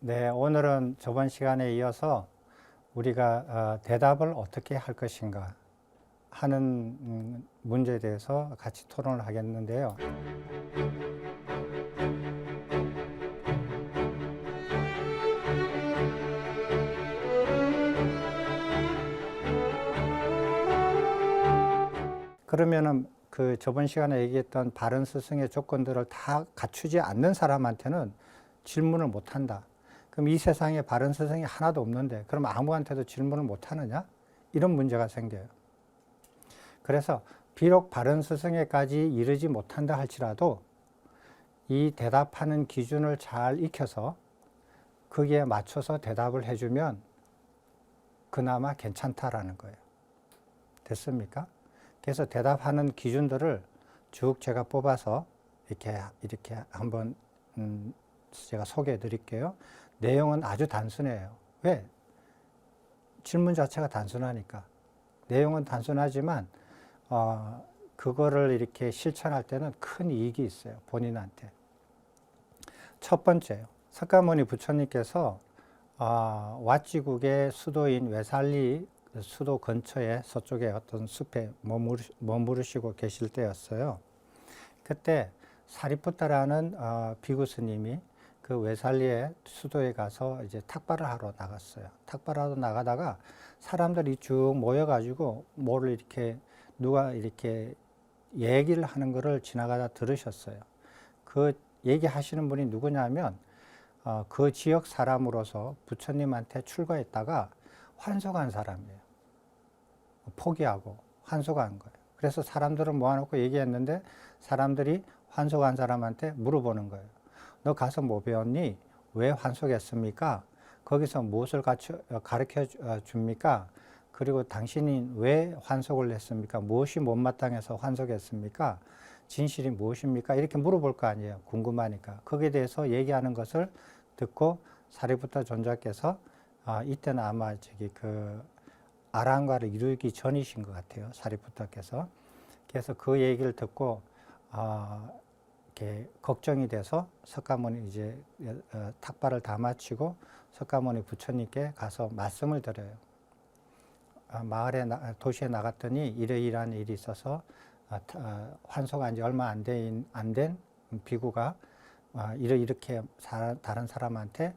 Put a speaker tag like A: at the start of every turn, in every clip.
A: 네, 오늘은 저번 시간에 이어서 우리가 대답을 어떻게 할 것인가 하는 문제에 대해서 같이 토론을 하겠는데요. 그러면은 그 저번 시간에 얘기했던 바른 스승의 조건들을 다 갖추지 않는 사람한테는 질문을 못 한다. 그럼 이 세상에 바른 스승이 하나도 없는데 그럼 아무한테도 질문을 못 하느냐? 이런 문제가 생겨요. 그래서 비록 바른 스승에까지 이르지 못한다 할지라도 이 대답하는 기준을 잘 익혀서 거기에 맞춰서 대답을 해주면 그나마 괜찮다라는 거예요. 됐습니까? 그래서 대답하는 기준들을 쭉 제가 뽑아서 이렇게 한번 제가 소개해 드릴게요. 내용은 아주 단순해요. 왜? 질문 자체가 단순하니까. 내용은 단순하지만 그거를 이렇게 실천할 때는 큰 이익이 있어요. 본인한테. 첫 번째요. 석가모니 부처님께서 왓지국의 수도인 외살리 수도 근처에 서쪽에 어떤 숲에 머무르시고 계실 때였어요. 그때 사리푸타라는 비구 스님이 그 외살리의 수도에 가서 이제 탁발을 하러 나갔어요. 탁발을 하러 나가다가 사람들이 쭉 모여가지고 뭐를 이렇게 누가 이렇게 얘기를 하는 거를 지나가다 들으셨어요. 그 얘기하시는 분이 누구냐면 그 지역 사람으로서 부처님한테 출가했다가 환속한 사람이에요. 포기하고 환속한 거예요. 그래서 사람들을 모아놓고 얘기했는데 사람들이 환속한 사람한테 물어보는 거예요. 너 가서 뭐 배웠니? 왜 환속했습니까? 거기서 무엇을 가르쳐 줍니까? 그리고 당신이 왜 환속을 했습니까? 무엇이 못마땅해서 환속했습니까? 진실이 무엇입니까? 이렇게 물어볼 거 아니에요. 궁금하니까. 거기에 대해서 얘기하는 것을 듣고 사리푸타 존자께서 이때는 아마 아랑가를 이루기 전이신 것 같아요. 사리푸타께서. 그래서 그 얘기를 듣고 이렇게 걱정이 돼서 석가모니 이제 탁발을 다 마치고 석가모니 부처님께 가서 말씀을 드려요. 도시에 나갔더니 이러이러한 일이 있어서 환속한 지 얼마 안 된 비구가 이렇게 다른 사람한테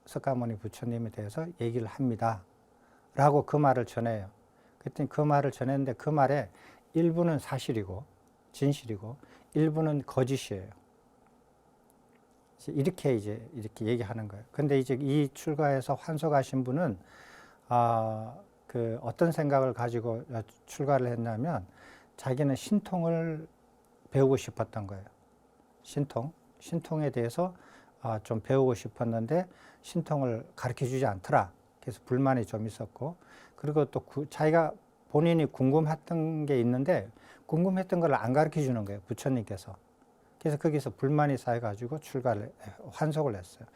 A: 석가모니 부처님에 대해서 얘기를 합니다. 라고 그 말을 전해요. 그랬더니 그 말을 전했는데 그 말에 일부는 사실이고 진실이고 일부는 거짓이에요. 이렇게 얘기하는 거예요. 근데 이제 이 출가해서 환속하신 분은 어떤 생각을 가지고 출가를 했냐면 자기는 신통을 배우고 싶었던 거예요. 신통에 대해서 좀 배우고 싶었는데 신통을 가르쳐 주지 않더라. 그래서 불만이 좀 있었고, 그리고 또 자기가 본인이 궁금했던 게 있는데 궁금했던 걸 안 가르쳐 주는 거예요. 부처님께서. 그래서 거기서 불만이 쌓여가지고 환속을 했어요.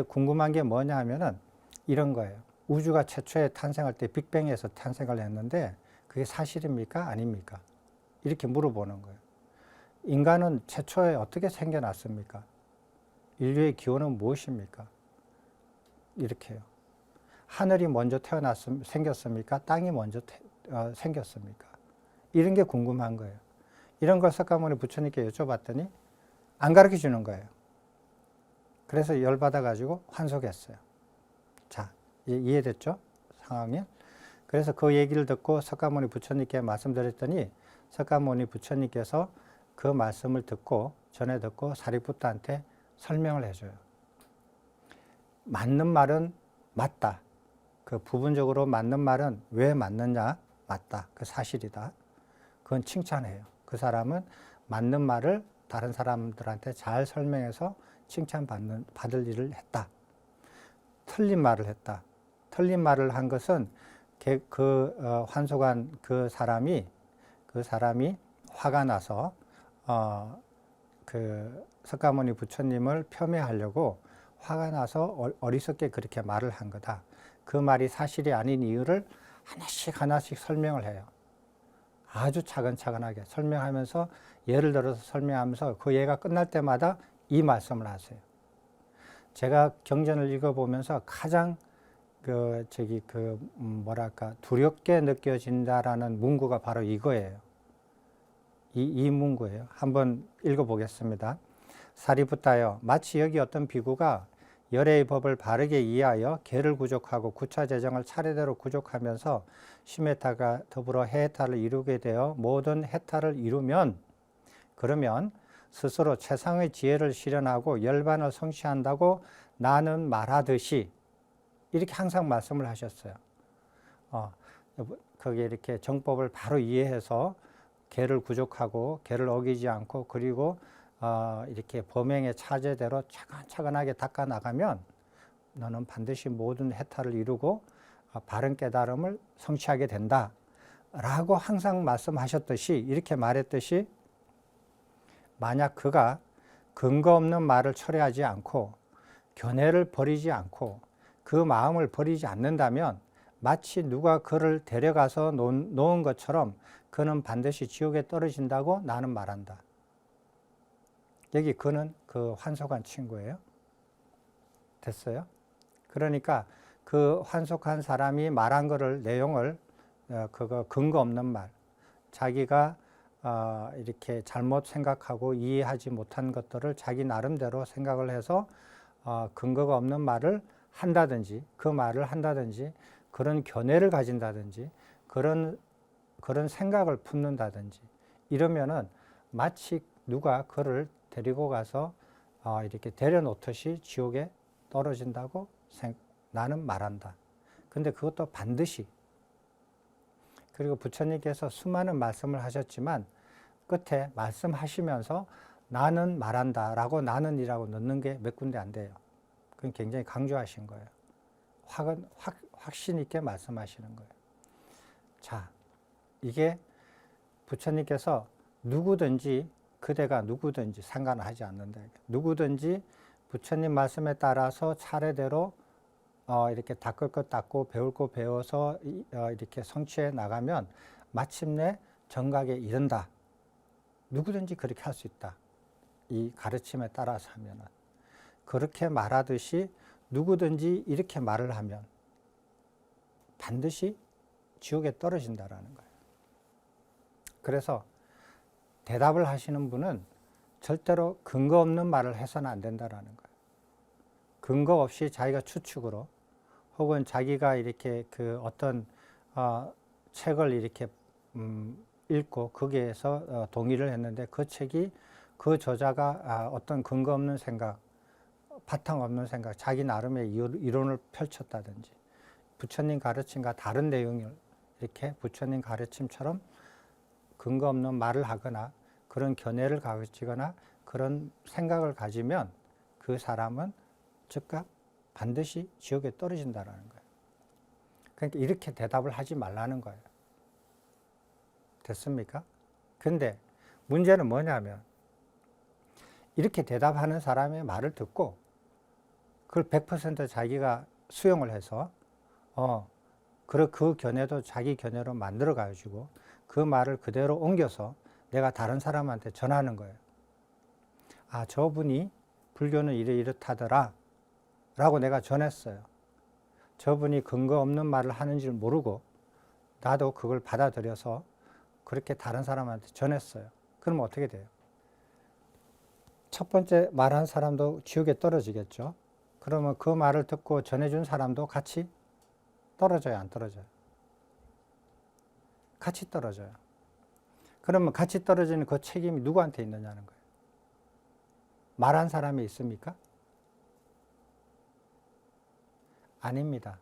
A: 궁금한 게 뭐냐 하면은 이런 거예요. 우주가 최초에 탄생할 때 빅뱅에서 탄생을 했는데 그게 사실입니까? 아닙니까? 이렇게 물어보는 거예요. 인간은 최초에 어떻게 생겨났습니까? 인류의 기원은 무엇입니까? 이렇게요. 하늘이 먼저 생겼습니까? 땅이 먼저 생겼습니까? 이런 게 궁금한 거예요. 이런 걸 석가모니 부처님께 여쭤봤더니 안 가르쳐 주는 거예요. 그래서 열받아가지고 환속했어요. 자, 이해됐죠? 상황이? 그래서 그 얘기를 듣고 석가모니 부처님께 말씀드렸더니 석가모니 부처님께서 그 말씀을 전해 듣고 사리푸타한테 설명을 해줘요. 맞는 말은 맞다. 그 부분적으로 맞는 말은 왜 맞느냐? 맞다. 그 사실이다. 그건 칭찬해요. 그 사람은 맞는 말을 다른 사람들한테 잘 설명해서 칭찬받을 일을 했다. 틀린 말을 했다. 틀린 말을 한 것은 환속한 그 사람이 화가 나서 석가모니 부처님을 폄훼하려고 화가 나서 어리석게 그렇게 말을 한 거다. 그 말이 사실이 아닌 이유를 하나씩 설명을 해요. 아주 차근차근하게 설명하면서 예를 들어서 설명하면서 그 예가 끝날 때마다 이 말씀을 하세요. 제가 경전을 읽어보면서 가장 두렵게 느껴진다라는 문구가 바로 이거예요. 이 문구예요. 한번 읽어보겠습니다. 사리부타여, 마치 여기 어떤 비구가 열애의 법을 바르게 이해하여 계를 구족하고 구차 재정을 차례대로 구족하면서 심해타가 더불어 해해타를 이루게 되어 모든 해타를 이루면, 그러면 스스로 최상의 지혜를 실현하고 열반을 성취한다고 나는 말하듯이, 이렇게 항상 말씀을 하셨어요. 거기에 이렇게 정법을 바로 이해해서 계를 구족하고 계를 어기지 않고, 그리고 이렇게 범행의 차제대로 차근차근하게 닦아 나가면 너는 반드시 모든 해탈을 이루고 바른 깨달음을 성취하게 된다 라고 항상 말씀하셨듯이, 이렇게 말했듯이, 만약 그가 근거 없는 말을 철회하지 않고 견해를 버리지 않고 그 마음을 버리지 않는다면 마치 누가 그를 데려가서 놓은 것처럼 그는 반드시 지옥에 떨어진다고 나는 말한다. 여기 그는 그 환속한 친구예요. 됐어요? 그러니까 그 환속한 사람이 말한 거를, 내용을, 그거 근거 없는 말, 자기가 이렇게 잘못 생각하고 이해하지 못한 것들을 자기 나름대로 생각을 해서 근거가 없는 말을 한다든지, 그 말을 한다든지, 그런 견해를 가진다든지, 그런 생각을 품는다든지, 이러면은 마치 누가 그를 데리고 가서 이렇게 데려놓듯이 지옥에 떨어진다고 나는 말한다. 근데 그것도 반드시. 그리고 부처님께서 수많은 말씀을 하셨지만 끝에 말씀하시면서 나는 말한다 라고 나는이라고 넣는 게 몇 군데 안 돼요. 그건 굉장히 강조하신 거예요. 확신 있게 말씀하시는 거예요. 자, 이게 부처님께서 누구든지, 그대가 누구든지 상관하지 않는다. 누구든지 부처님 말씀에 따라서 차례대로 이렇게 닦을 것 닦고 배울 것 배워서 이렇게 성취해 나가면 마침내 정각에 이른다. 누구든지 그렇게 할 수 있다. 이 가르침에 따라서 하면은. 그렇게 말하듯이 누구든지 이렇게 말을 하면 반드시 지옥에 떨어진다라는 거예요. 그래서 대답을 하시는 분은 절대로 근거 없는 말을 해서는 안 된다라는 거예요. 근거 없이 자기가 추측으로, 혹은 자기가 이렇게 그 어떤 책을 이렇게 읽고 거기에서 동의를 했는데 그 책이, 그 저자가 어떤 근거 없는 생각, 바탕 없는 생각, 자기 나름의 이론을 펼쳤다든지, 부처님 가르침과 다른 내용을 이렇게 부처님 가르침처럼 근거 없는 말을 하거나 그런 견해를 가지거나 그런 생각을 가지면 그 사람은 즉각 반드시 지옥에 떨어진다라는 거예요. 그러니까 이렇게 대답을 하지 말라는 거예요. 됐습니까? 근데 문제는 뭐냐면, 이렇게 대답하는 사람의 말을 듣고 그걸 100% 자기가 수용을 해서 그 견해도 자기 견해로 만들어 가지고 그 말을 그대로 옮겨서 내가 다른 사람한테 전하는 거예요. 아, 저분이 불교는 이렇다더라 라고 내가 전했어요. 저분이 근거 없는 말을 하는 줄 모르고 나도 그걸 받아들여서 그렇게 다른 사람한테 전했어요. 그러면 어떻게 돼요? 첫 번째 말한 사람도 지옥에 떨어지겠죠. 그러면 그 말을 듣고 전해준 사람도 같이 떨어져요, 안 떨어져요? 같이 떨어져요. 그러면 같이 떨어지는 그 책임이 누구한테 있느냐는 거예요. 말한 사람이 있습니까? 아닙니다.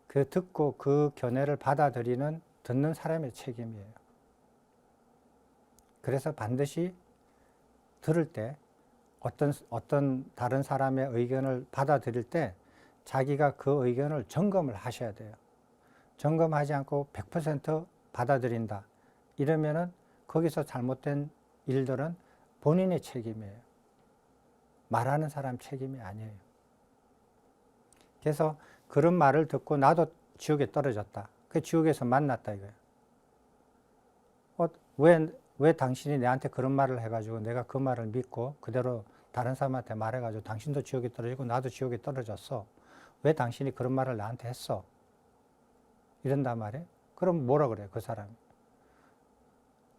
A: 그 듣고 그 견해를 받아들이는, 듣는 사람의 책임이에요. 그래서 반드시 들을 때 어떤 다른 사람의 의견을 받아들일 때 자기가 그 의견을 점검을 하셔야 돼요. 점검하지 않고 100% 받아들인다. 이러면은 거기서 잘못된 일들은 본인의 책임이에요. 말하는 사람 책임이 아니에요. 그래서 그런 말을 듣고 나도 지옥에 떨어졌다. 그 지옥에서 만났다 이거예요. 왜 당신이 내한테 그런 말을 해가지고 내가 그 말을 믿고 그대로 다른 사람한테 말해가지고 당신도 지옥에 떨어지고 나도 지옥에 떨어졌어. 왜 당신이 그런 말을 나한테 했어? 이런단 말이에요. 그럼 뭐라 그래요, 그 사람이?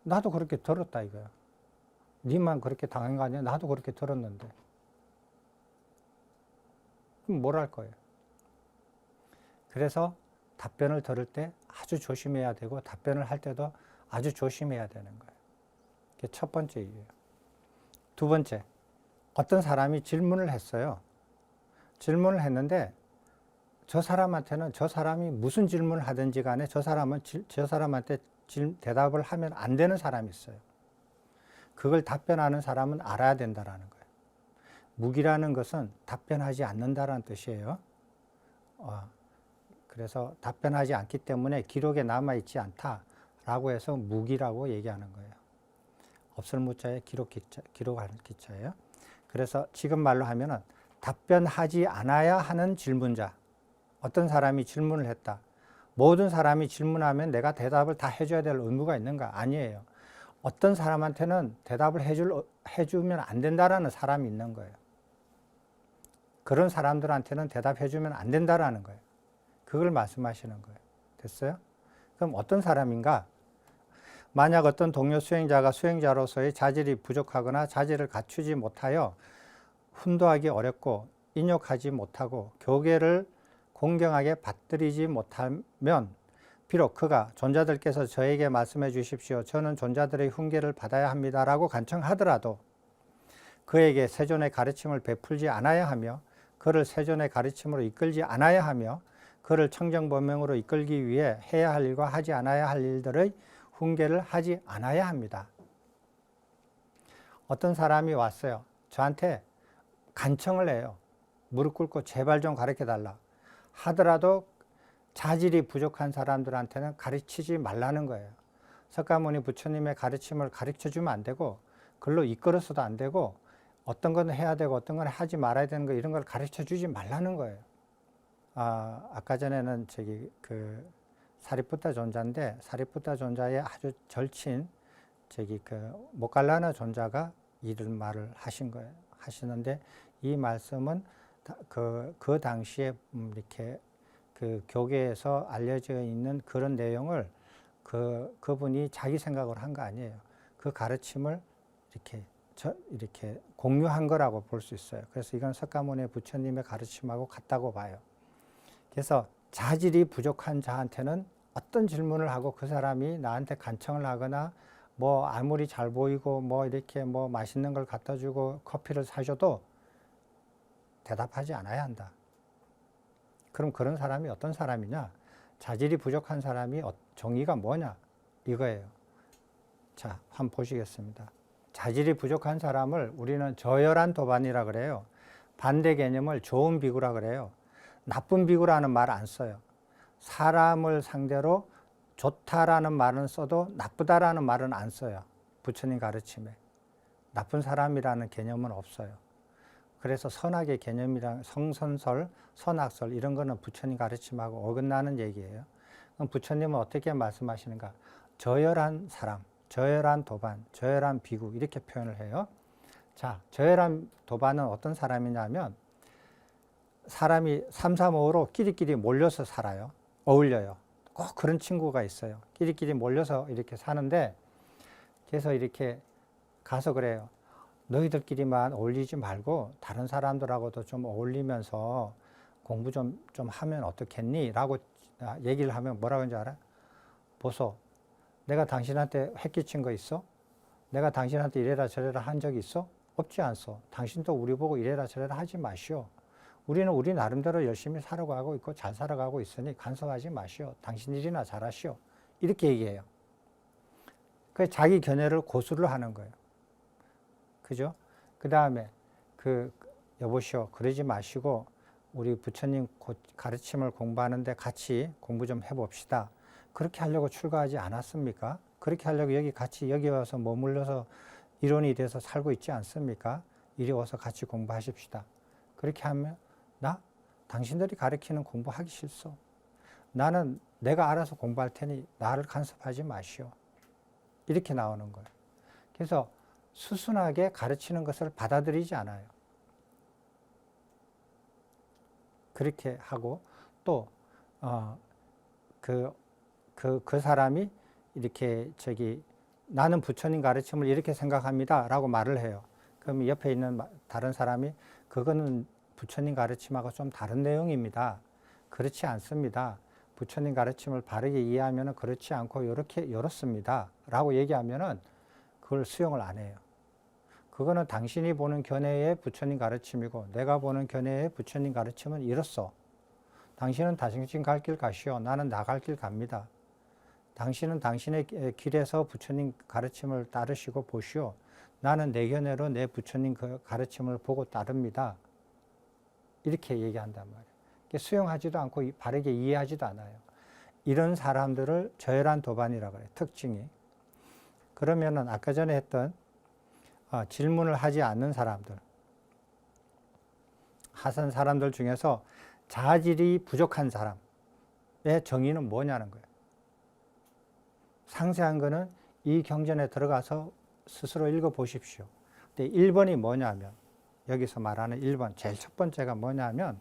A: 나도 그렇게 들었다 이거야. 니만 그렇게 당한 거 아니야? 나도 그렇게 들었는데. 그럼 뭘 할 거예요? 그래서 답변을 들을 때 아주 조심해야 되고 답변을 할 때도 아주 조심해야 되는 거예요. 그게 첫 번째 이유예요. 두 번째, 어떤 사람이 질문을 했어요. 질문을 했는데 저 사람한테는 저 사람이 무슨 질문을 하든지 간에 저 사람은 저 사람한테 대답을 하면 안 되는 사람이 있어요. 그걸 답변하는 사람은 알아야 된다라는 거예요. 무기라는 것은 답변하지 않는다라는 뜻이에요. 그래서 답변하지 않기 때문에 기록에 남아있지 않다라고 해서 무기라고 얘기하는 거예요. 없을 무자에 기록하는 기자예요. 그래서 지금 말로 하면은 답변하지 않아야 하는 질문자. 어떤 사람이 질문을 했다. 모든 사람이 질문하면 내가 대답을 다 해줘야 될 의무가 있는가? 아니에요. 어떤 사람한테는 대답을 해주면 안 된다라는 사람이 있는 거예요. 그런 사람들한테는 대답해주면 안 된다라는 거예요. 그걸 말씀하시는 거예요. 됐어요? 그럼 어떤 사람인가? 만약 어떤 동료 수행자가 수행자로서의 자질이 부족하거나 자질을 갖추지 못하여 훈도하기 어렵고 인욕하지 못하고 교계를 공경하게 받들이지 못하면 비록 그가 존자들께서 저에게 말씀해 주십시오. 저는 존자들의 훈계를 받아야 합니다라고 간청하더라도 그에게 세존의 가르침을 베풀지 않아야 하며 그를 세존의 가르침으로 이끌지 않아야 하며 그를 청정법명으로 이끌기 위해 해야 할 일과 하지 않아야 할 일들의 훈계를 하지 않아야 합니다. 어떤 사람이 왔어요. 저한테 간청을 해요. 무릎 꿇고 제발 좀 가르쳐달라 하더라도 자질이 부족한 사람들한테는 가르치지 말라는 거예요. 석가모니 부처님의 가르침을 가르쳐주면 안 되고 글로 이끌어서도 안 되고 어떤 건 해야 되고 어떤 건 하지 말아야 되는 거 이런 걸 가르쳐주지 말라는 거예요. 아까 전에는 사리푸타 존자인데 사리푸타 존자의 아주 절친 모갈라나 존자가 이런 말을 하신 거예요. 하시는데 이 말씀은 그 당시에 이렇게 그 교계에서 알려져 있는 그런 내용을 그분이 자기 생각으로 한 거 아니에요. 그 가르침을 이렇게 공유한 거라고 볼 수 있어요. 그래서 이건 석가모니 부처님의 가르침하고 같다고 봐요. 그래서 자질이 부족한 자한테는 어떤 질문을 하고 그 사람이 나한테 간청을 하거나 뭐 아무리 잘 보이고 뭐 이렇게 뭐 맛있는 걸 갖다 주고 커피를 사줘도 대답하지 않아야 한다. 그럼 그런 사람이 어떤 사람이냐? 자질이 부족한 사람이 정의가 뭐냐? 이거예요. 자, 한번 보시겠습니다. 자질이 부족한 사람을 우리는 저열한 도반이라 그래요. 반대 개념을 좋은 비구라 그래요. 나쁜 비구라는 말 안 써요. 사람을 상대로 좋다라는 말은 써도 나쁘다라는 말은 안 써요. 부처님 가르침에. 나쁜 사람이라는 개념은 없어요. 그래서 선악의 개념이랑 성선설, 선악설 이런 거는 부처님 가르침하고 어긋나는 얘기예요. 그럼 부처님은 어떻게 말씀하시는가? 저열한 사람, 저열한 도반, 저열한 비구 이렇게 표현을 해요. 자, 저열한 도반은 어떤 사람이냐면 사람이 3, 4, 5로 끼리끼리 몰려서 살아요. 어울려요. 꼭 그런 친구가 있어요. 끼리끼리 몰려서 이렇게 사는데 그래서 이렇게 가서 그래요. 너희들끼리만 어울리지 말고 다른 사람들하고도 좀 어울리면서 공부 좀 하면 어떻겠니? 라고 얘기를 하면 뭐라고 하는지 알아? 보소. 내가 당신한테 획기친 거 있어? 내가 당신한테 이래라 저래라 한 적이 있어? 없지 않소. 당신도 우리 보고 이래라 저래라 하지 마시오. 우리는 우리 나름대로 열심히 살아가고 있고 잘 살아가고 있으니 간섭하지 마시오. 당신 일이나 잘하시오. 이렇게 얘기해요. 그 자기 견해를 고수를 하는 거예요. 그죠? 그 다음에 여보시오. 그러지 마시고 우리 부처님 가르침을 공부하는데 같이 공부 좀 해봅시다. 그렇게 하려고 출가하지 않았습니까? 그렇게 하려고 여기 와서 머물러서 일원이 돼서 살고 있지 않습니까? 이리 와서 같이 공부하십시다. 그렇게 하면 당신들이 가르치는 공부하기 싫소. 나는 내가 알아서 공부할 테니 나를 간섭하지 마시오. 이렇게 나오는 거예요. 그래서 수순하게 가르치는 것을 받아들이지 않아요. 그렇게 하고 또 그 사람이 이렇게 나는 부처님 가르침을 이렇게 생각합니다 라고 말을 해요. 그럼 옆에 있는 다른 사람이 그거는 부처님 가르침하고 좀 다른 내용입니다. 그렇지 않습니다. 부처님 가르침을 바르게 이해하면 그렇지 않고 이렇습니다 라고 얘기하면은 그걸 수용을 안 해요. 그거는 당신이 보는 견해의 부처님 가르침이고 내가 보는 견해의 부처님 가르침은 이렇소. 당신은 당신 갈 길 가시오. 나는 나 갈 길 갑니다. 당신은 당신의 길에서 부처님 가르침을 따르시고 보시오. 나는 내 견해로 내 부처님 그 가르침을 보고 따릅니다. 이렇게 얘기한단 말이에요. 수용하지도 않고 바르게 이해하지도 않아요. 이런 사람들을 저열한 도반이라고 해요. 특징이. 그러면은 아까 전에 했던 질문을 하지 않는 사람들, 하선 사람들 중에서 자질이 부족한 사람의 정의는 뭐냐는 거예요. 상세한 거는 이 경전에 들어가서 스스로 읽어보십시오. 근데 1번이 뭐냐면, 여기서 말하는 1번, 제일 첫 번째가 뭐냐면,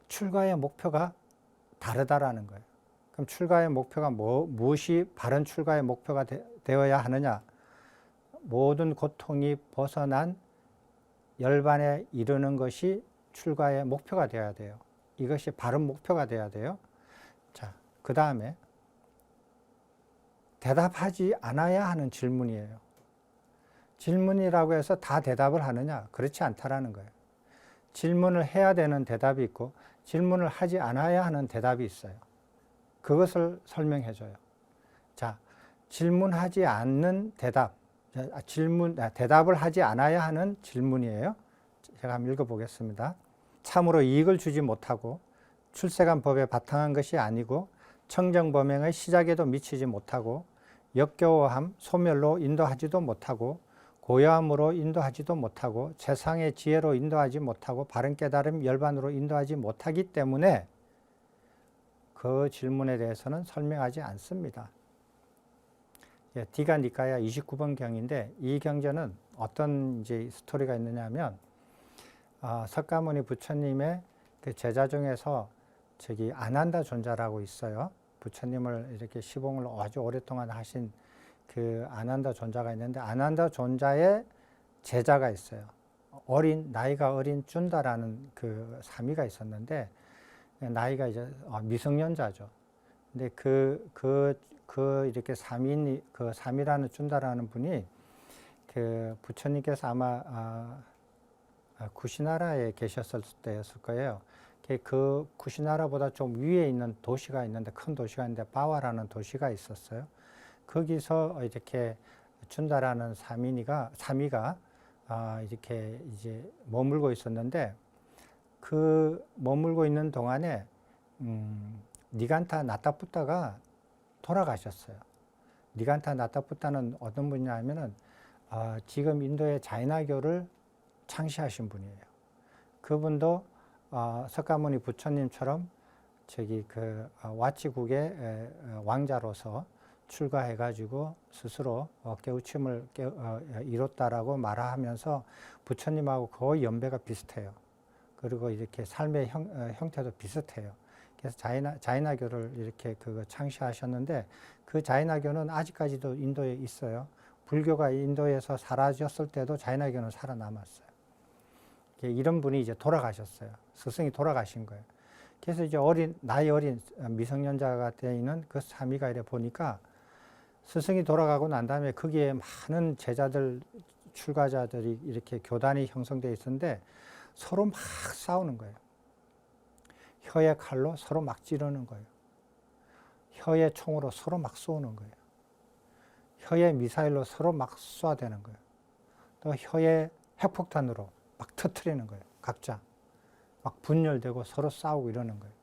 A: 출가의 목표가 다르다라는 거예요. 그럼 출가의 목표가 무엇이 바른 출가의 목표가 되어야 하느냐? 모든 고통이 벗어난 열반에 이르는 것이 출가의 목표가 되어야 돼요. 이것이 바른 목표가 되어야 돼요. 자, 그 다음에 대답하지 않아야 하는 질문이에요. 질문이라고 해서 다 대답을 하느냐? 그렇지 않다라는 거예요. 질문을 해야 되는 대답이 있고 질문을 하지 않아야 하는 대답이 있어요. 그것을 설명해 줘요. 자, 질문하지 않는 대답, 대답을 하지 않아야 하는 질문이에요. 제가 한번 읽어보겠습니다. 참으로 이익을 주지 못하고 출세간 법에 바탕한 것이 아니고 청정범행의 시작에도 미치지 못하고 역겨워함, 소멸로 인도하지도 못하고 고요함으로 인도하지도 못하고 최상의 지혜로 인도하지 못하고 바른 깨달음 열반으로 인도하지 못하기 때문에 그 질문에 대해서는 설명하지 않습니다. 디가 니까야 29번 경인데 이 경전은 어떤 이제 스토리가 있느냐면 석가모니 부처님의 그 제자 중에서 아난다 존자라고 있어요. 부처님을 이렇게 시봉을 아주 오랫동안 하신 그 아난다 존자가 있는데 아난다 존자의 제자가 있어요. 나이가 어린 쭌다라는 그 사미가 있었는데 나이가 이제 미성년자죠. 근데 이렇게 사미라는 쭌다라는 분이 그 부처님께서 아마 구시나라에 계셨을 때였을 거예요. 그 구시나라보다 좀 위에 있는 도시가 있는데 큰 도시가 있는데 바와라는 도시가 있었어요. 거기서 이렇게 쭌다라는 사미가 이렇게 이제 머물고 있었는데 그 머물고 있는 동안에 니간타 나타푸타가 돌아가셨어요. 니간타 나타푸타는 어떤 분이냐면은 지금 인도의 자이나교를 창시하신 분이에요. 그분도 석가모니 부처님처럼 와치국의 왕자로서 출가해가지고 스스로 깨우침을 이뤘다라고 말하면서 부처님하고 거의 연배가 비슷해요. 그리고 이렇게 삶의 형태도 비슷해요. 그래서 자이나교를 이렇게 창시하셨는데 그 자이나교는 아직까지도 인도에 있어요. 불교가 인도에서 사라졌을 때도 자이나교는 살아남았어요. 이런 분이 이제 돌아가셨어요. 스승이 돌아가신 거예요. 그래서 이제 나이 어린 미성년자가 되어 있는 그 사미가 이래 보니까 스승이 돌아가고 난 다음에 거기에 많은 제자들, 출가자들이 이렇게 교단이 형성되어 있었는데 서로 막 싸우는 거예요. 혀의 칼로 서로 막 찌르는 거예요. 혀의 총으로 서로 막 쏘는 거예요. 혀의 미사일로 서로 막 쏴대는 거예요. 또 혀의 핵폭탄으로 막 터트리는 거예요. 각자. 막 분열되고 서로 싸우고 이러는 거예요.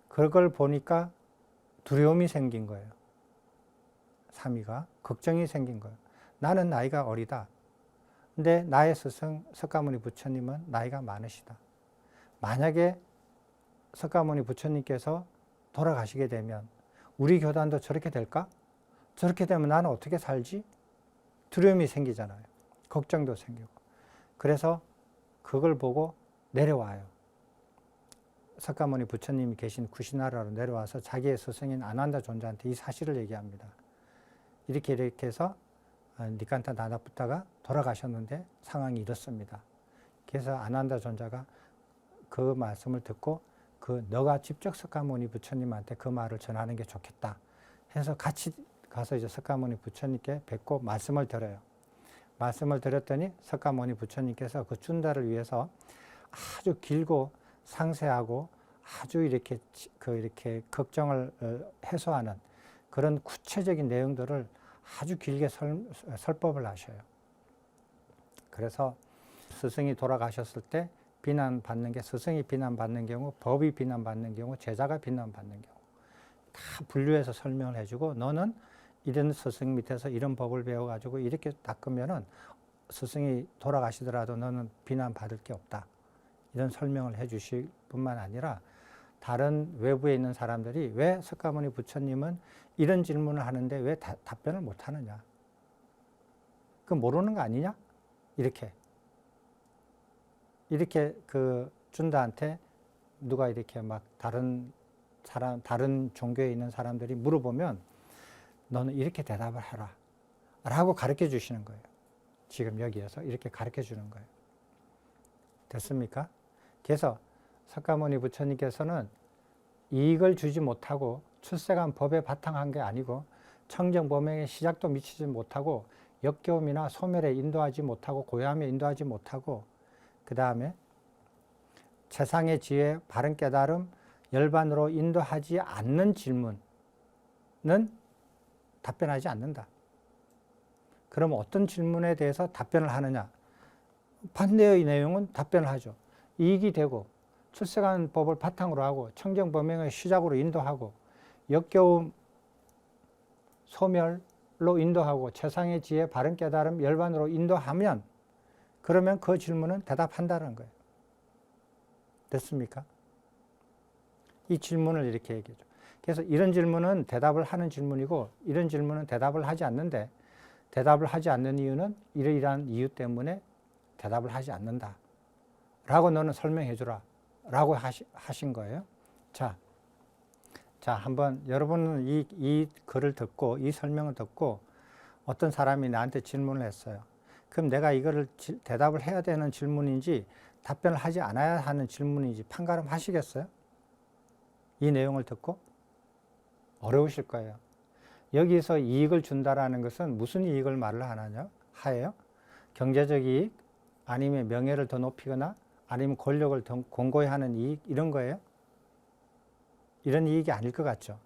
A: 그걸 보니까 두려움이 생긴 거예요. 사미가. 걱정이 생긴 거예요. 나는 나이가 어리다. 근데 나의 스승 석가모니 부처님은 나이가 많으시다. 만약에 석가모니 부처님께서 돌아가시게 되면 우리 교단도 저렇게 될까? 저렇게 되면 나는 어떻게 살지? 두려움이 생기잖아요. 걱정도 생기고. 그래서 그걸 보고 내려와요. 석가모니 부처님이 계신 구시나라로 내려와서 자기의 스승인 아난다 존자한테 이 사실을 얘기합니다. 이렇게 해서 니칸타 다나푸타가 돌아가셨는데 상황이 이렇습니다. 그래서 아난다 존자가 그 말씀을 듣고 너가 직접 석가모니 부처님한테 그 말을 전하는 게 좋겠다 해서 같이 가서 이제 석가모니 부처님께 뵙고 말씀을 드려요. 말씀을 드렸더니 석가모니 부처님께서 그 춘다를 위해서 아주 길고 상세하고 아주 이렇게 걱정을 해소하는 그런 구체적인 내용들을 아주 길게 설법을 하셔요. 그래서 스승이 돌아가셨을 때 비난받는 게 스승이 비난받는 경우, 법이 비난받는 경우, 제자가 비난받는 경우 다 분류해서 설명을 해주고 너는 이런 스승 밑에서 이런 법을 배워가지고 이렇게 닦으면은 스승이 돌아가시더라도 너는 비난받을 게 없다. 이런 설명을 해주실 뿐만 아니라 다른 외부에 있는 사람들이 왜 석가모니 부처님은 이런 질문을 하는데 왜 답변을 못 하느냐? 그 모르는 거 아니냐? 이렇게 그 춘다한테 누가 이렇게 막 다른 종교에 있는 사람들이 물어보면 너는 이렇게 대답을 해라 라고 가르쳐 주시는 거예요. 지금 여기에서 이렇게 가르쳐 주는 거예요. 됐습니까? 그래서 석가모니 부처님께서는 이익을 주지 못하고 출세간 법에 바탕한 게 아니고 청정범행의 시작도 미치지 못하고 역겨움이나 소멸에 인도하지 못하고 고요함에 인도하지 못하고 그 다음에 최상의 지혜, 바른 깨달음, 열반으로 인도하지 않는 질문은 답변하지 않는다. 그럼 어떤 질문에 대해서 답변을 하느냐? 반대의 내용은 답변을 하죠. 이익이 되고 출세간 법을 바탕으로 하고 청정범행의 시작으로 인도하고 역겨움, 소멸로 인도하고 최상의 지혜, 바른 깨달음, 열반으로 인도하면 그러면 그 질문은 대답한다는 거예요. 됐습니까? 이 질문을 이렇게 얘기해줘. 그래서 이런 질문은 대답을 하는 질문이고 이런 질문은 대답을 하지 않는데 대답을 하지 않는 이유는 이러이러한 이유 때문에 대답을 하지 않는다. 라고 너는 설명해 주라. 라고 하신 거예요. 자, 한번 여러분은 이 글을 듣고 이 설명을 듣고 어떤 사람이 나한테 질문을 했어요. 그럼 내가 이거를 대답을 해야 되는 질문인지 답변을 하지 않아야 하는 질문인지 판가름 하시겠어요? 이 내용을 듣고? 어려우실 거예요. 여기서 이익을 준다라는 것은 무슨 이익을 말을 하예요? 경제적 이익, 아니면 명예를 더 높이거나, 아니면 권력을 더 공고히 하는 이익, 이런 거예요? 이런 이익이 아닐 것 같죠?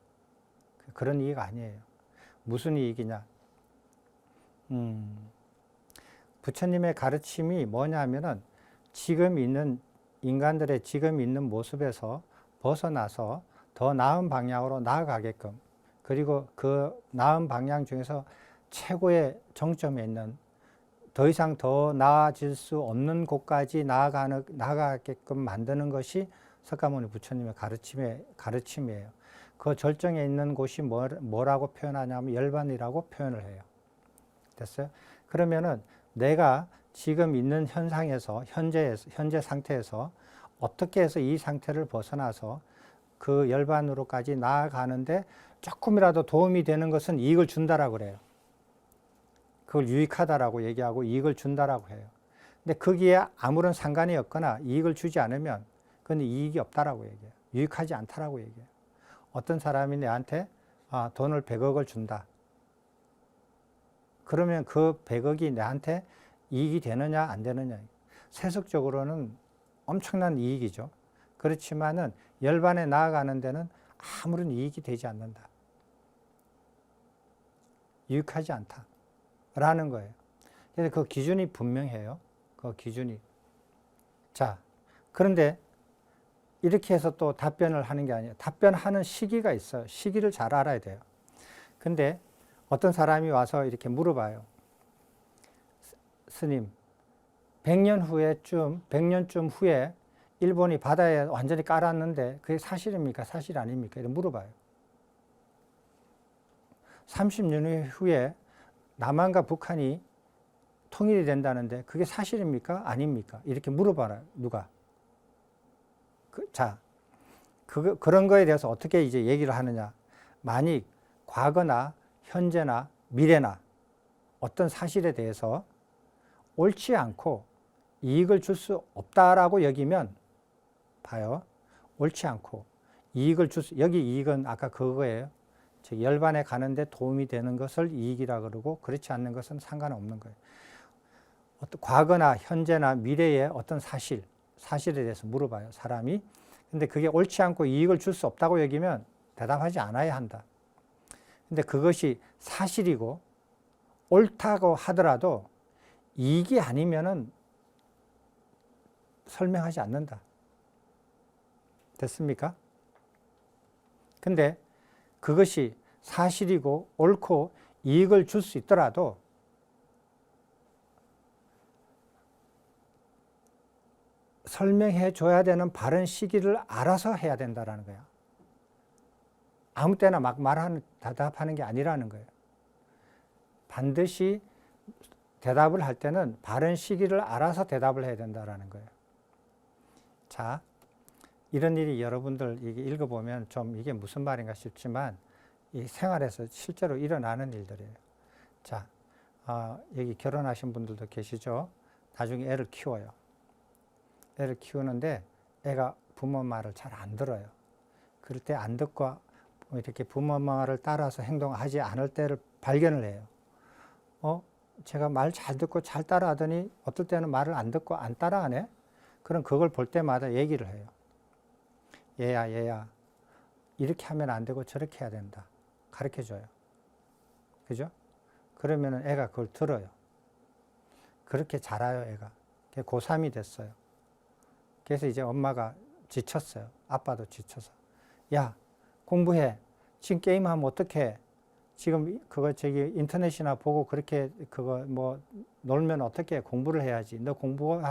A: 그런 이익 아니에요. 무슨 이익이냐? 부처님의 가르침이 뭐냐면은 지금 있는 인간들의 지금 있는 모습에서 벗어나서 더 나은 방향으로 나아가게끔, 그리고 그 나은 방향 중에서 최고의 정점에 있는 더 이상 더 나아질 수 없는 곳까지 나아가게끔 만드는 것이 석가모니 부처님의 가르침이에요. 그 절정에 있는 곳이 뭐라고 표현하냐면 열반이라고 표현을 해요. 됐어요? 그러면은 내가 지금 있는 현상에서 현재 상태에서 어떻게 해서 이 상태를 벗어나서 그 열반으로까지 나아가는데 조금이라도 도움이 되는 것은 이익을 준다라고 그래요. 그걸 유익하다라고 얘기하고 이익을 준다라고 해요. 근데 거기에 아무런 상관이 없거나 이익을 주지 않으면 그건 이익이 없다라고 얘기해요. 유익하지 않다라고 얘기해요. 어떤 사람이 내한테 돈을 100억을 준다. 그러면 그 100억이 내한테 이익이 되느냐 안 되느냐. 세속적으로는 엄청난 이익이죠. 그렇지만은 열반에 나아가는 데는 아무런 이익이 되지 않는다. 유익하지 않다라는 거예요. 그래서 그 기준이 분명해요. 그 기준이. 자, 그런데 이렇게 해서 또 답변을 하는 게 아니에요. 답변하는 시기가 있어요. 시기를 잘 알아야 돼요. 근데 어떤 사람이 와서 이렇게 물어봐요. 스님, 100년쯤 후에 일본이 바다에 완전히 깔았는데 그게 사실입니까? 사실 아닙니까? 이렇게 물어봐요. 30년 후에 남한과 북한이 통일이 된다는데 그게 사실입니까? 아닙니까? 이렇게 물어봐라. 누가? 그런 거에 대해서 어떻게 이제 얘기를 하느냐. 만약 과거나 현재나 미래나 어떤 사실에 대해서 옳지 않고 이익을 줄 수 없다라고 여기면 봐요. 옳지 않고 이익을 여기 이익은 아까 그거예요. 즉 열반에 가는데 도움이 되는 것을 이익이라 그러고 그렇지 않는 것은 상관없는 거예요. 과거나 현재나 미래의 어떤 사실에 대해서 물어봐요. 사람이. 근데 그게 옳지 않고 이익을 줄 수 없다고 여기면 대답하지 않아야 한다. 근데 그것이 사실이고 옳다고 하더라도 이익이 아니면은 설명하지 않는다. 됐습니까? 근데 그것이 사실이고 옳고 이익을 줄 수 있더라도 설명해 줘야 되는 바른 시기를 알아서 해야 된다는 거야. 아무 때나 막 대답하는 게 아니라는 거예요. 반드시 대답을 할 때는 바른 시기를 알아서 대답을 해야 된다는 거예요. 자, 이런 일이 여러분들 이게 읽어보면 좀 이게 무슨 말인가 싶지만 이 생활에서 실제로 일어나는 일들이에요. 자, 여기 결혼하신 분들도 계시죠? 나중에 애를 키워요. 애를 키우는데 애가 부모 말을 잘 안 들어요. 그럴 때 안 듣고 이렇게 부모 말을 따라서 행동하지 않을 때를 발견을 해요. 제가 말 잘 듣고 잘 따라하더니 어떨 때는 말을 안 듣고 안 따라하네? 그럼 그걸 볼 때마다 얘기를 해요. 얘야, 이렇게 하면 안 되고 저렇게 해야 된다. 가르쳐 줘요. 그죠? 그러면 애가 그걸 들어요. 그렇게 자라요, 애가. 고3이 됐어요. 그래서 이제 엄마가 지쳤어요. 아빠도 지쳐서. 야, 공부해. 지금 게임하면 어떡해? 지금 인터넷이나 보고 그렇게 놀면 어떻게 해? 공부를 해야지. 너 공부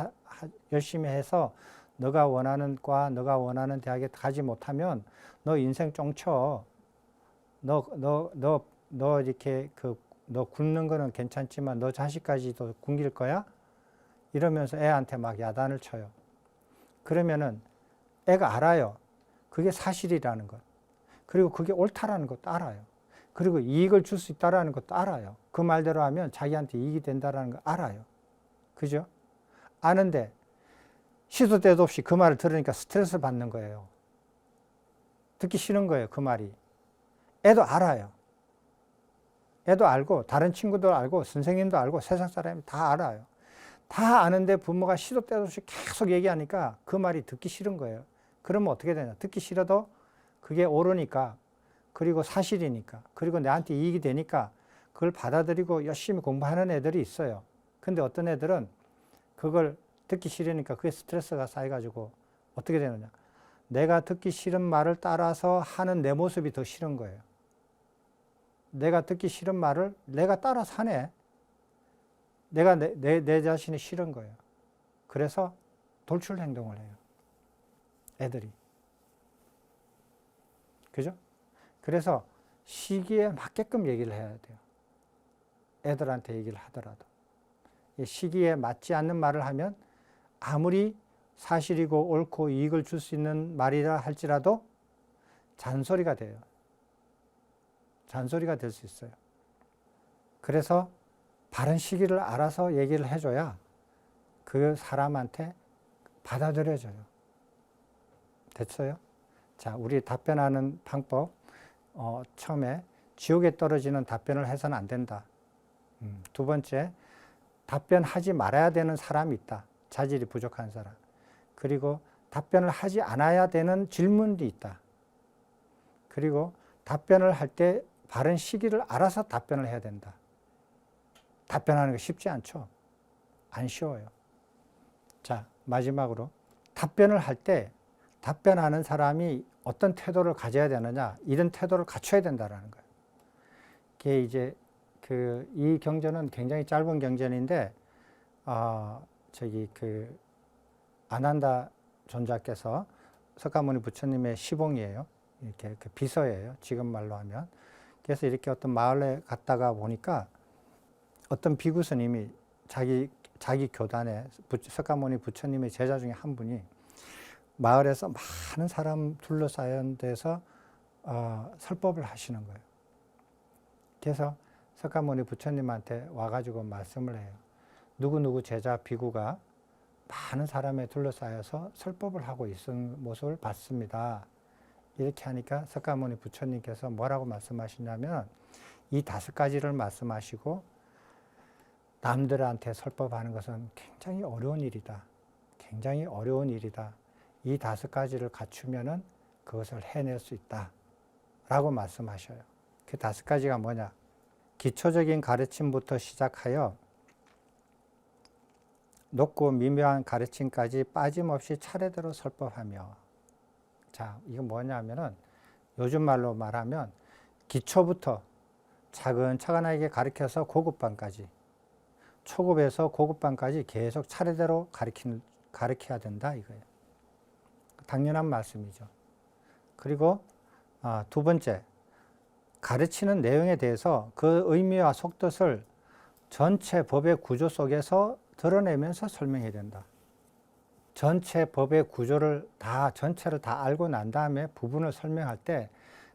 A: 열심히 해서 너가 원하는 과, 너가 원하는 대학에 가지 못하면 너 인생 쫑쳐. 너 이렇게 너 굶는 거는 괜찮지만 너 자식까지도 굶길 거야? 이러면서 애한테 막 야단을 쳐요. 그러면은 애가 알아요. 그게 사실이라는 것. 그리고 그게 옳다라는 것도 알아요. 그리고 이익을 줄 수 있다라는 것도 알아요. 그 말대로 하면 자기한테 이익이 된다라는 거 알아요. 그죠? 아는데 시도 때도 없이 그 말을 들으니까 스트레스를 받는 거예요. 듣기 싫은 거예요, 그 말이. 애도 알아요. 애도 알고 다른 친구도 알고 선생님도 알고 세상 사람이 다 알아요. 다 아는데 부모가 시도 때도 없이 계속 얘기하니까 그 말이 듣기 싫은 거예요. 그러면 어떻게 되냐. 듣기 싫어도 그게 옳으니까 그리고 사실이니까 그리고 나한테 이익이 되니까 그걸 받아들이고 열심히 공부하는 애들이 있어요. 근데 어떤 애들은 그걸 듣기 싫으니까 그게 스트레스가 쌓여가지고 어떻게 되느냐. 내가 듣기 싫은 말을 따라서 하는 내 모습이 더 싫은 거예요. 내가 듣기 싫은 말을 내가 따라서 하네. 내가 내 자신이 싫은 거예요. 그래서 돌출 행동을 해요. 애들이. 그죠? 그래서 시기에 맞게끔 얘기를 해야 돼요. 애들한테 얘기를 하더라도. 시기에 맞지 않는 말을 하면 아무리 사실이고 옳고 이익을 줄 수 있는 말이라 할지라도 잔소리가 돼요. 잔소리가 될 수 있어요. 그래서 바른 시기를 알아서 얘기를 해줘야 그 사람한테 받아들여져요. 됐어요? 자, 우리 답변하는 방법. 처음에 지옥에 떨어지는 답변을 해서는 안 된다. 두 번째, 답변하지 말아야 되는 사람이 있다. 자질이 부족한 사람. 그리고 답변을 하지 않아야 되는 질문이 있다. 그리고 답변을 할 때 바른 시기를 알아서 답변을 해야 된다. 답변하는 게 쉽지 않죠? 안 쉬워요. 자, 마지막으로 답변을 할 때 답변하는 사람이 어떤 태도를 가져야 되느냐, 이런 태도를 갖춰야 된다는 거예요. 이게 이제 이 경전은 굉장히 짧은 경전인데, 아난다 존자께서 석가모니 부처님의 시봉이에요. 이렇게 비서예요. 지금 말로 하면. 그래서 이렇게 어떤 마을에 갔다가 보니까 어떤 비구 스님이 자기 교단에 석가모니 부처님의 제자 중에 한 분이 마을에서 많은 사람 둘러싸인 데서 설법을 하시는 거예요. 그래서 석가모니 부처님한테 와가지고 말씀을 해요. 누구누구 제자 비구가 많은 사람에 둘러싸여서 설법을 하고 있는 모습을 봤습니다. 이렇게 하니까 석가모니 부처님께서 뭐라고 말씀하시냐면 이 5가지를 말씀하시고 남들한테 설법하는 것은 굉장히 어려운 일이다. 굉장히 어려운 일이다. 이 5가지를 갖추면은 그것을 해낼 수 있다. 라고 말씀하셔요. 그 5가지가 뭐냐? 기초적인 가르침부터 시작하여 높고 미묘한 가르침까지 빠짐없이 차례대로 설법하며. 자, 이건 뭐냐면은 요즘 말로 말하면 기초부터 차근차근하게 가르쳐서 고급반까지, 초급에서 고급반까지 계속 차례대로 가르쳐야 된다 이거예요. 당연한 말씀이죠. 그리고 2번째, 가르치는 내용에 대해서 그 의미와 속뜻을 전체 법의 구조 속에서 드러내면서 설명해야 된다. 전체 법의 구조를 전체를 다 알고 난 다음에 부분을 설명할 때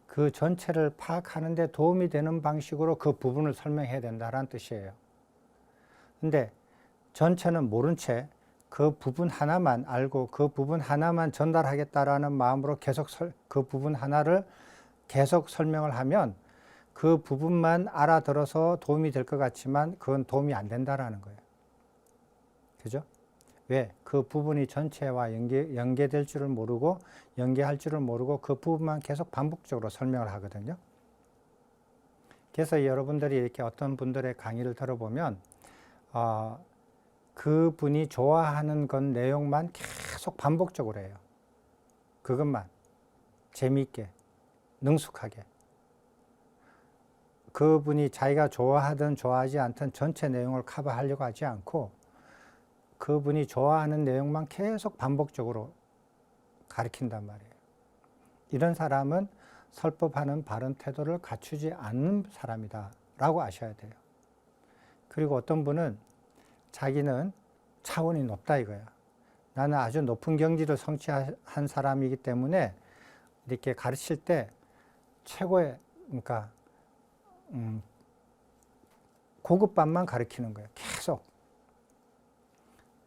A: 그 전체를 파악하는 데 도움이 되는 방식으로 그 부분을 설명해야 된다라는 뜻이에요. 근데 전체는 모른 채 그 부분 하나만 알고 그 부분 하나만 전달하겠다라는 마음으로 계속 그 부분 하나를 계속 설명을 하면 그 부분만 알아들어서 도움이 될 것 같지만 그건 도움이 안 된다라는 거예요. 그죠? 왜? 그 부분이 전체와 연계될 줄을 모르고 연계할 줄을 모르고 그 부분만 계속 반복적으로 설명을 하거든요. 그래서 여러분들이 이렇게 어떤 분들의 강의를 들어보면 그 분이 좋아하는 건 내용만 계속 반복적으로 해요. 그것만 재미있게 능숙하게. 그분이 자기가 좋아하든 좋아하지 않든 전체 내용을 커버하려고 하지 않고 그분이 좋아하는 내용만 계속 반복적으로 가르친단 말이에요. 이런 사람은 설법하는 바른 태도를 갖추지 않는 사람이다 라고 아셔야 돼요. 그리고 어떤 분은 자기는 차원이 높다 이거야. 나는 아주 높은 경지를 성취한 사람이기 때문에 이렇게 가르칠 때 최고의, 그러니까 고급반만 가르치는 거예요. 계속.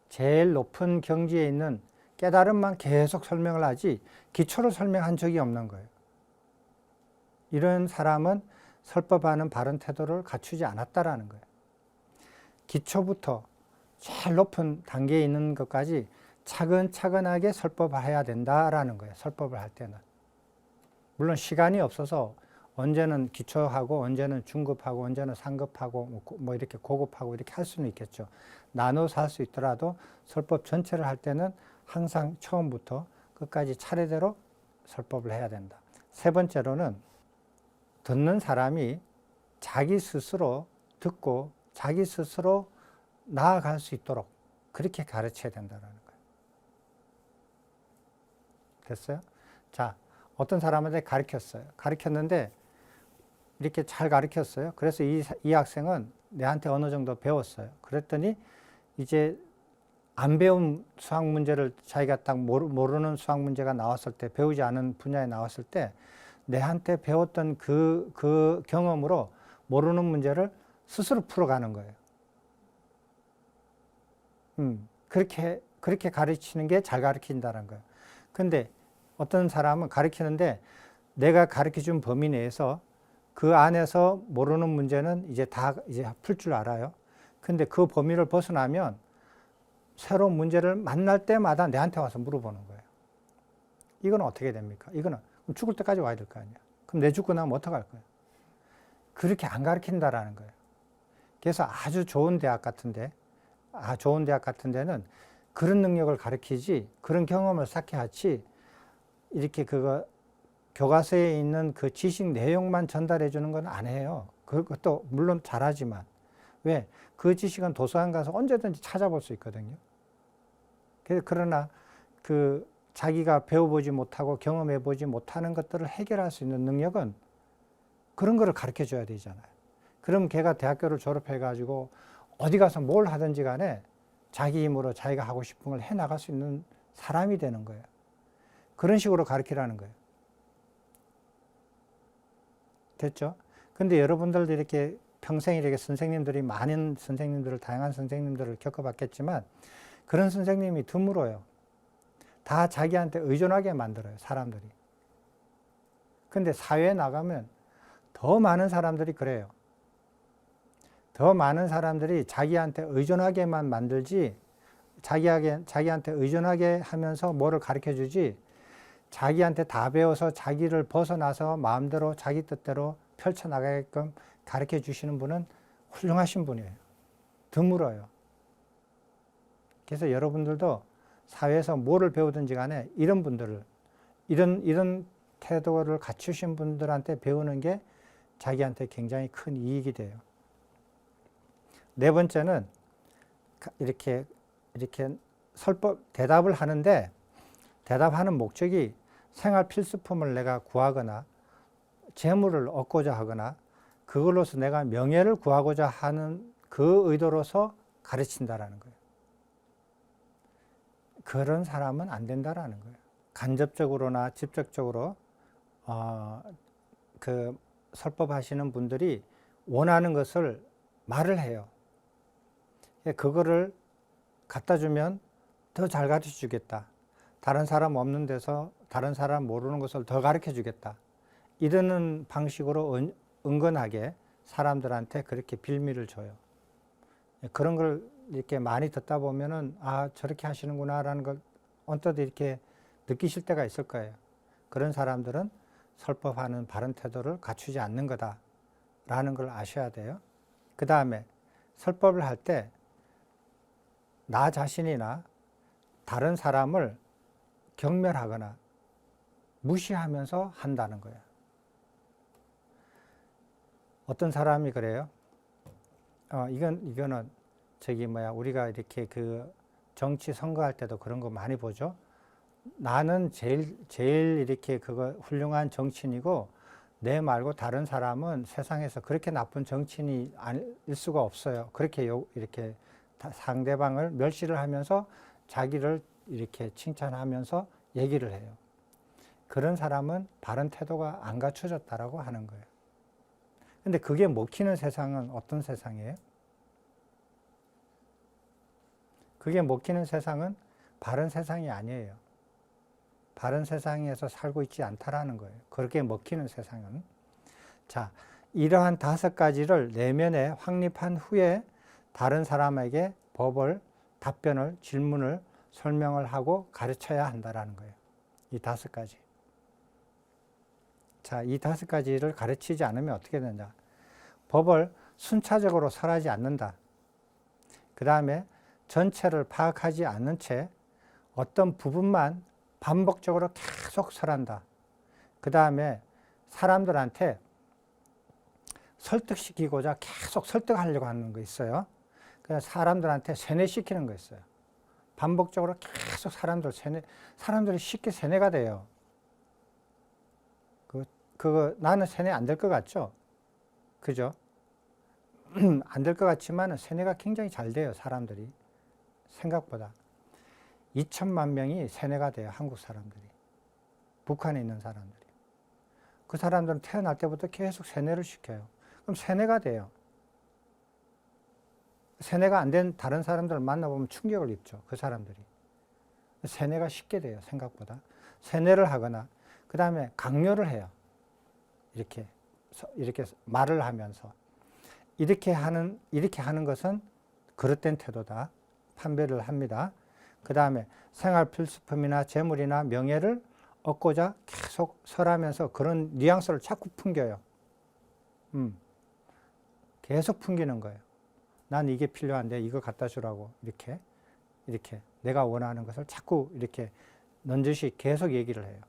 A: 제일 높은 경지에 있는 깨달음만 계속 설명을 하지 기초를 설명한 적이 없는 거예요. 이런 사람은 설법하는 바른 태도를 갖추지 않았다라는 거예요. 기초부터 제일 높은 단계에 있는 것까지 차근차근하게 설법해야 된다라는 거예요. 설법을 할 때는. 물론 시간이 없어서 언제는 기초하고 언제는 중급하고 언제는 상급하고 뭐 이렇게 고급하고 이렇게 할 수는 있겠죠. 나눠서 할 수 있더라도 설법 전체를 할 때는 항상 처음부터 끝까지 차례대로 설법을 해야 된다. 3번째로는 듣는 사람이 자기 스스로 듣고 자기 스스로 나아갈 수 있도록 그렇게 가르쳐야 된다는 거예요. 됐어요? 자, 어떤 사람한테 가르쳤는데 이렇게 잘 가르쳤어요. 그래서 이 학생은 내한테 어느 정도 배웠어요. 그랬더니 이제 안 배운 수학 문제를 자기가 딱 모르는 수학 문제가 나왔을 때, 배우지 않은 분야에 나왔을 때 내한테 배웠던 그 경험으로 모르는 문제를 스스로 풀어가는 거예요. 그렇게 가르치는 게 잘 가르친다는 거예요. 근데 어떤 사람은 가르치는데 내가 가르쳐준 범위 내에서 그 안에서 모르는 문제는 이제 다 풀 줄 알아요. 근데 그 범위를 벗어나면 새로운 문제를 만날 때마다 내한테 와서 물어보는 거예요. 이건 어떻게 됩니까? 이거는 죽을 때까지 와야 될 거 아니야. 그럼 내 죽고 나면 어떡할 거예요? 그렇게 안 가르친다라는 거예요. 그래서 아주 좋은 대학 같은 데는 그런 능력을 가르치지, 그런 경험을 쌓게 하지, 이렇게 교과서에 있는 그 지식 내용만 전달해 주는 건 안 해요. 그것도 물론 잘하지만. 왜? 그 지식은 도서관 가서 언제든지 찾아볼 수 있거든요. 그러나 자기가 배워보지 못하고 경험해보지 못하는 것들을 해결할 수 있는 능력은 그런 거를 가르쳐 줘야 되잖아요. 그럼 걔가 대학교를 졸업해 가지고 어디 가서 뭘 하든지 간에 자기 힘으로 자기가 하고 싶은 걸 해 나갈 수 있는 사람이 되는 거예요. 그런 식으로 가르치라는 거예요. 됐죠? 근데 여러분들도 이렇게 평생 이렇게 선생님들이 많은 선생님들을, 다양한 선생님들을 겪어봤겠지만 그런 선생님이 드물어요. 다 자기한테 의존하게 만들어요, 사람들이. 근데 사회에 나가면 더 많은 사람들이 그래요. 더 많은 사람들이 자기한테 의존하게만 만들지, 자기한테 의존하게 하면서 뭐를 가르쳐 주지, 자기한테 다 배워서 자기를 벗어나서 마음대로 자기 뜻대로 펼쳐나가게끔 가르쳐 주시는 분은 훌륭하신 분이에요. 드물어요. 그래서 여러분들도 사회에서 뭐를 배우든지 간에 이런 분들을, 이런 태도를 갖추신 분들한테 배우는 게 자기한테 굉장히 큰 이익이 돼요. 네 번째는 이렇게 대답을 하는데 대답하는 목적이 생활 필수품을 내가 구하거나 재물을 얻고자 하거나 그걸로서 내가 명예를 구하고자 하는 그 의도로서 가르친다라는 거예요. 그런 사람은 안 된다라는 거예요. 간접적으로나 직접적으로 그 설법하시는 분들이 원하는 것을 말을 해요. 그거를 갖다 주면 더 잘 가르쳐 주겠다. 다른 사람 없는 데서 다른 사람 모르는 것을 더 가르쳐 주겠다. 이러는 방식으로 은근하게 사람들한테 그렇게 빌미를 줘요. 그런 걸 이렇게 많이 듣다 보면은 저렇게 하시는구나라는 걸 언뜻 이렇게 느끼실 때가 있을 거예요. 그런 사람들은 설법하는 바른 태도를 갖추지 않는 거다라는 걸 아셔야 돼요. 그 다음에 설법을 할 때 나 자신이나 다른 사람을 경멸하거나 무시하면서 한다는 거예요. 어떤 사람이 그래요. 이거는 우리가 이렇게 그 정치 선거할 때도 그런 거 많이 보죠. 나는 제일 이렇게 그거 훌륭한 정치인이고 내 말고 다른 사람은 세상에서 그렇게 나쁜 정치인이 아닐 수가 없어요. 그렇게 이렇게 상대방을 멸시를 하면서 자기를 이렇게 칭찬하면서 얘기를 해요. 그런 사람은 바른 태도가 안 갖춰졌다라고 하는 거예요. 근데 그게 먹히는 세상은 어떤 세상이에요? 그게 먹히는 세상은 바른 세상이 아니에요. 바른 세상에서 살고 있지 않다라는 거예요. 그렇게 먹히는 세상은. 자, 이러한 5가지를 내면에 확립한 후에 다른 사람에게 법을, 답변을, 질문을 설명을 하고 가르쳐야 한다라는 거예요. 이 5가지. 자, 이 5가지를 가르치지 않으면 어떻게 되냐. 법을 순차적으로 설하지 않는다. 그 다음에 전체를 파악하지 않는 채 어떤 부분만 반복적으로 계속 설한다. 그 다음에 사람들한테 설득시키고자 계속 설득하려고 하는 거 있어요. 그래서 사람들한테 세뇌시키는 거 있어요. 반복적으로 계속 사람들이 쉽게 세뇌가 돼요. 그거 나는 세뇌 안 될 것 같죠? 그죠? 안 될 것 같지만 세뇌가 굉장히 잘 돼요, 사람들이. 생각보다. 2천만 명이 세뇌가 돼요, 한국 사람들이. 북한에 있는 사람들이. 그 사람들은 태어날 때부터 계속 세뇌를 시켜요. 그럼 세뇌가 돼요. 세뇌가 안 된 다른 사람들을 만나보면 충격을 입죠, 그 사람들이. 세뇌가 쉽게 돼요, 생각보다. 세뇌를 하거나, 그 다음에 강요를 해요. 이렇게 말을 하면서. 이렇게 하는 것은 그릇된 태도다. 판별을 합니다. 그 다음에 생활 필수품이나 재물이나 명예를 얻고자 계속 설하면서 그런 뉘앙스를 자꾸 풍겨요. 계속 풍기는 거예요. 난 이게 필요한데 이거 갖다 주라고 이렇게 내가 원하는 것을 자꾸 이렇게 넌지시 계속 얘기를 해요.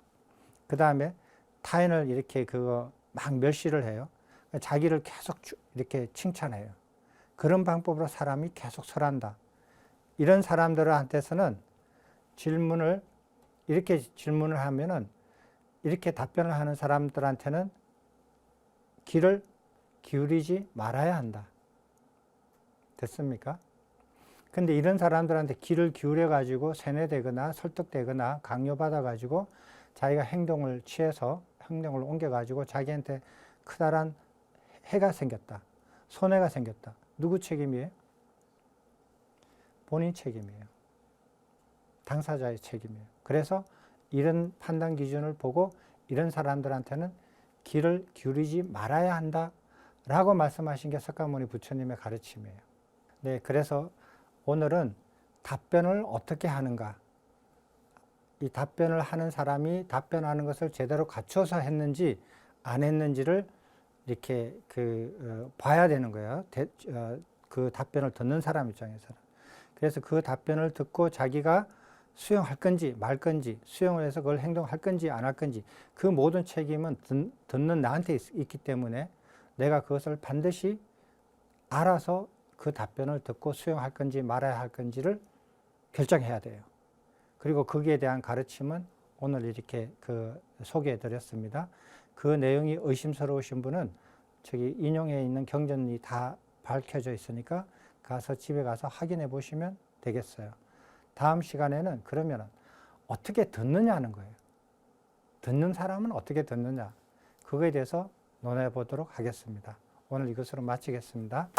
A: 그 다음에 타인을 이렇게 막 멸시를 해요. 자기를 계속 이렇게 칭찬해요. 그런 방법으로 사람이 계속 설한다. 이런 사람들한테서는 이렇게 질문을 하면은 이렇게 답변을 하는 사람들한테는 귀를 기울이지 말아야 한다. 됐습니까? 근데 이런 사람들한테 귀를 기울여 가지고 세뇌되거나 설득되거나 강요받아 가지고 자기가 행동을 취해서 행동을 옮겨 가지고 자기한테 크다란 해가 생겼다. 손해가 생겼다. 누구 책임이에요? 본인 책임이에요. 당사자의 책임이에요. 그래서 이런 판단 기준을 보고 이런 사람들한테는 귀를 기울이지 말아야 한다라고 말씀하신 게 석가모니 부처님의 가르침이에요. 네, 그래서 오늘은 답변을 어떻게 하는가, 이 답변을 하는 사람이 답변하는 것을 제대로 갖춰서 했는지 안 했는지를 이렇게 봐야 되는 거예요. 그 답변을 듣는 사람 입장에서는. 그래서 그 답변을 듣고 자기가 수용할 건지 말 건지, 수용을 해서 그걸 행동할 건지 안 할 건지, 그 모든 책임은 듣는 나한테 있기 때문에 내가 그것을 반드시 알아서 그 답변을 듣고 수용할 건지 말아야 할 건지를 결정해야 돼요. 그리고 거기에 대한 가르침은 오늘 이렇게 소개해 드렸습니다. 그 내용이 의심스러우신 분은 저기 인용해 있는 경전이 다 밝혀져 있으니까 가서 집에 가서 확인해 보시면 되겠어요. 다음 시간에는 그러면 어떻게 듣느냐는 거예요. 듣는 사람은 어떻게 듣느냐. 그거에 대해서 논해 보도록 하겠습니다. 오늘 이것으로 마치겠습니다.